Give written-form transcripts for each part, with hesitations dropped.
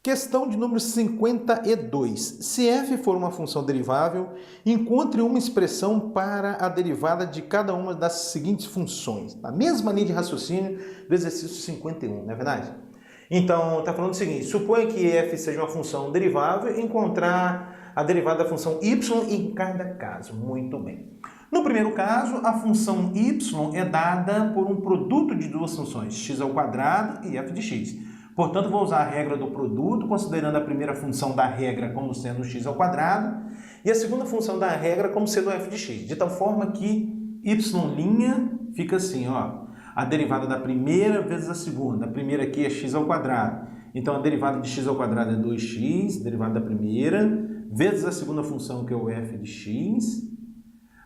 Questão de número 52. Se f for uma função derivável, encontre uma expressão para a derivada de cada uma das seguintes funções. A mesma linha de raciocínio do exercício 51, não é verdade? Então, está falando o seguinte: suponha que f seja uma função derivável e encontrar a derivada da função y em cada caso. Muito bem. No primeiro caso, a função y é dada por um produto de duas funções, x ao quadrado e f de x. Portanto, vou usar a regra do produto, considerando a primeira função da regra como sendo x ao quadrado e a segunda função da regra como sendo f de x, de tal forma que y' fica assim, ó, a derivada da primeira vezes a segunda. A primeira aqui é x ao quadrado, então a derivada de x ao quadrado é 2x, derivada da primeira, vezes a segunda função, que é o f de x,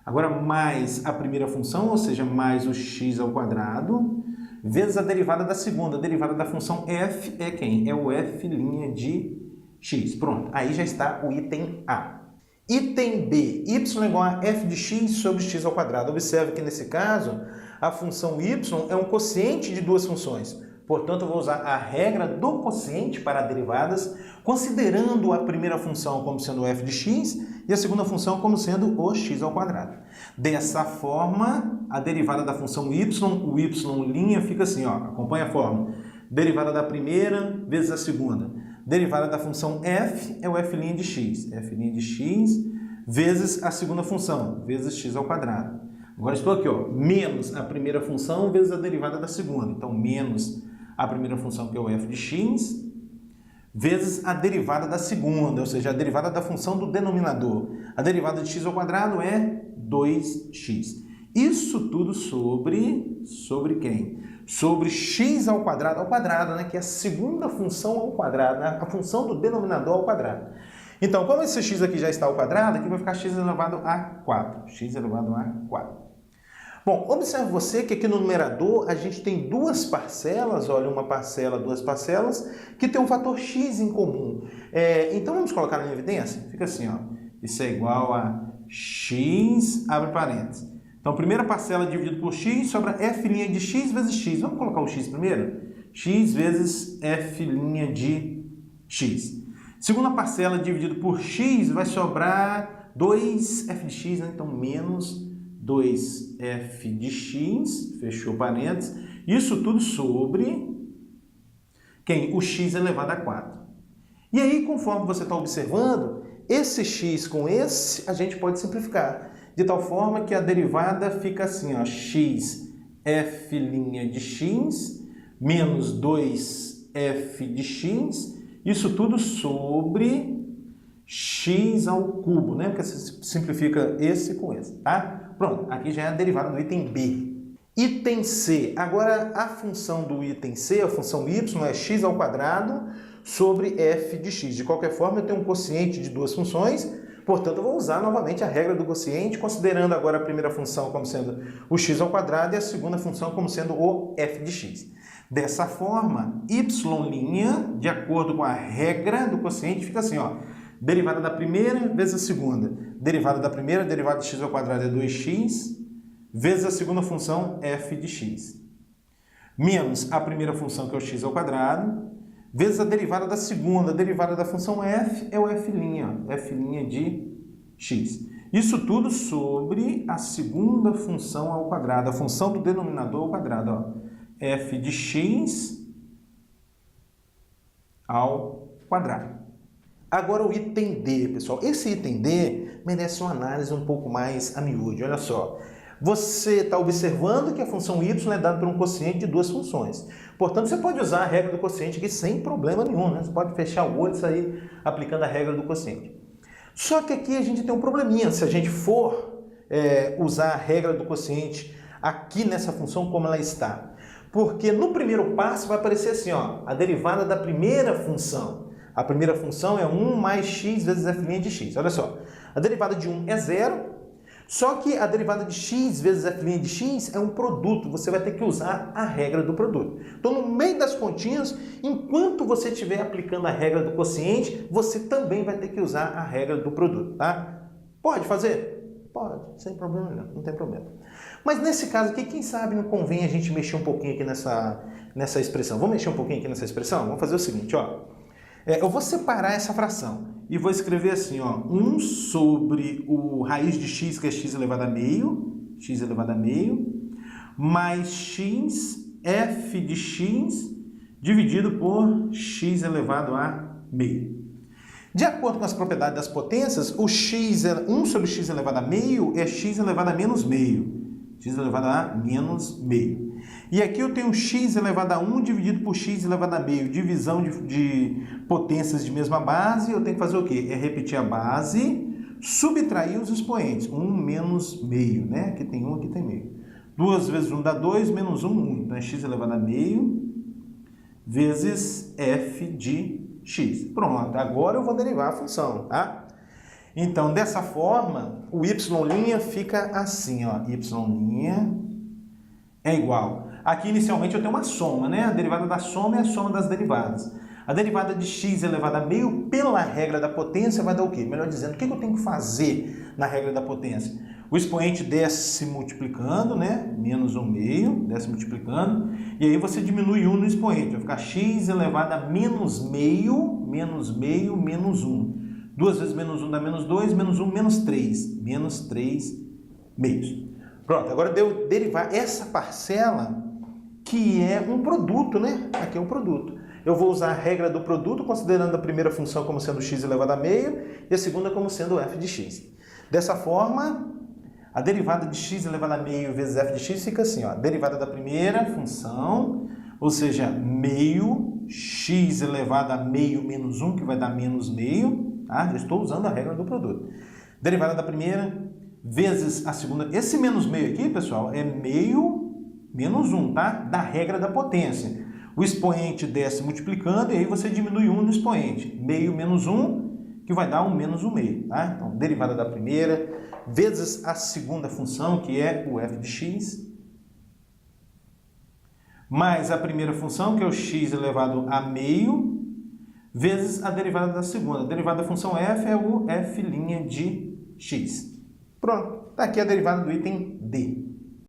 agora mais a primeira função, ou seja, mais o x ao quadrado, vezes a derivada da segunda. A derivada da função f é quem? É o f' de x. Pronto, aí já está o item A. Item B, y é igual a f de x sobre x ao quadrado. Observe que nesse caso, a função y é um quociente de duas funções. Portanto, eu vou usar a regra do quociente para derivadas, considerando a primeira função como sendo o f de x e a segunda função como sendo o x ao quadrado. Dessa forma, a derivada da função y, o y' fica assim, ó, acompanha a fórmula. Derivada da primeira vezes a segunda. Derivada da função f é o f' de x. f' de x vezes a segunda função, vezes x ao quadrado. Agora estou aqui, ó, menos a primeira função vezes a derivada da segunda. Então, menos a primeira função, que é o f de x, vezes a derivada da segunda, ou seja, a derivada da função do denominador. A derivada de x ao quadrado é 2x. Isso tudo sobre quem? Sobre x ao quadrado, né, que é a segunda função ao quadrado, né, a função do denominador ao quadrado. Então, como esse x aqui já está ao quadrado, aqui vai ficar x elevado a 4. x elevado a 4. Bom, observe você que aqui no numerador a gente tem duas parcelas, olha, uma parcela, duas parcelas, que tem um fator x em comum. Então vamos colocar em evidência? Fica assim, ó, isso é igual a x, abre parênteses. Então, primeira parcela dividido por x sobra f' de x vezes x. Vamos colocar o x primeiro? X vezes f' de x. Segunda parcela dividido por x vai sobrar 2f de x, né? Então menos 2f de x, fechou parênteses, isso tudo sobre quem? O x elevado a 4. E aí, conforme você está observando, esse x com esse, a gente pode simplificar, de tal forma que a derivada fica assim, ó, x f' de x menos 2f de x, isso tudo sobre x ao cubo, né? Porque você simplifica esse com esse, tá? Pronto, aqui já é a derivada do item B. Item C. Agora, a função do item C, a função y, é x ao quadrado sobre f de x. De qualquer forma, eu tenho um quociente de duas funções, portanto, eu vou usar novamente a regra do quociente, considerando agora a primeira função como sendo o x ao quadrado e a segunda função como sendo o f de x. Dessa forma, y', de acordo com a regra do quociente, fica assim, ó, derivada da primeira vezes a segunda. Derivada da primeira, derivada de x ao quadrado é 2x, vezes a segunda função, f de x. Menos a primeira função, que é o x ao quadrado, vezes a derivada da segunda. A derivada da função f é o f', ó, f' de x. Isso tudo sobre a segunda função ao quadrado, a função do denominador ao quadrado, ó, f de x ao quadrado. Agora o item D, pessoal. Esse item D merece uma análise um pouco mais a miúde. Olha só. Você está observando que a função y é dada por um quociente de duas funções. Portanto, você pode usar a regra do quociente aqui sem problema nenhum, né? Você pode fechar o olho e sair aplicando a regra do quociente. Só que aqui a gente tem um probleminha. Se a gente for usar a regra do quociente aqui nessa função como ela está. Porque no primeiro passo vai aparecer assim, ó, a derivada da primeira função. A primeira função é 1 mais x vezes f' de x. Olha só, a derivada de 1 é 0, só que a derivada de x vezes f' de x é um produto. Você vai ter que usar a regra do produto. Então, no meio das continhas, enquanto você estiver aplicando a regra do quociente, você também vai ter que usar a regra do produto, tá? Pode fazer? Pode, sem problema nenhum, não tem problema. Mas nesse caso aqui, quem sabe não convém a gente mexer um pouquinho aqui nessa expressão. Vamos mexer um pouquinho aqui nessa expressão? Vamos fazer o seguinte, ó. Eu vou separar essa fração e vou escrever assim, ó, 1 sobre o raiz de x, que é x elevado a meio, mais x f de x dividido por x elevado a meio. De acordo com as propriedades das potências, o 1 sobre x elevado a meio é x elevado a menos meio. X elevado a menos meio. E aqui eu tenho x elevado a 1 dividido por x elevado a meio. Divisão de potências de mesma base, eu tenho que fazer o quê? É repetir a base, subtrair os expoentes. 1 menos meio, né? Aqui tem 1, aqui tem meio. 2 vezes 1 dá 2, menos 1, 1. Então é x elevado a meio vezes f de x. Pronto, agora eu vou derivar a função, tá? Então, dessa forma, o y' fica assim, ó. Y' é igual. Aqui, inicialmente, eu tenho uma soma, né? A derivada da soma é a soma das derivadas. A derivada de x elevado a meio, pela regra da potência, vai dar o quê? Melhor dizendo, o que eu tenho que fazer na regra da potência? O expoente desce multiplicando, né? Menos 1 meio, desce multiplicando. E aí você diminui 1 no expoente. Vai ficar x elevado a menos meio, menos 1. 2 vezes menos 1 dá menos 2, menos 1, menos 3. Menos 3 meios. Pronto, agora deu derivar essa parcela que é um produto, né? Aqui é um produto. Eu vou usar a regra do produto, considerando a primeira função como sendo x elevado a meio e a segunda como sendo f de x. Dessa forma, a derivada de x elevado a meio vezes f de x fica assim, ó. Derivada da primeira função, ou seja, meio, x elevado a meio menos 1, que vai dar menos meio. Tá? Já estou usando a regra do produto. Derivada da primeira vezes a segunda. Esse menos meio aqui, pessoal, é meio menos 1, tá? Da regra da potência. O expoente desce multiplicando e aí você diminui 1 no expoente. Meio menos 1, que vai dar um menos 1 meio. Tá? Então, derivada da primeira vezes a segunda função, que é o f de x, mais a primeira função, que é o x elevado a meio, vezes a derivada da segunda. A derivada da função f é o f' de x. Pronto, está aqui a derivada do item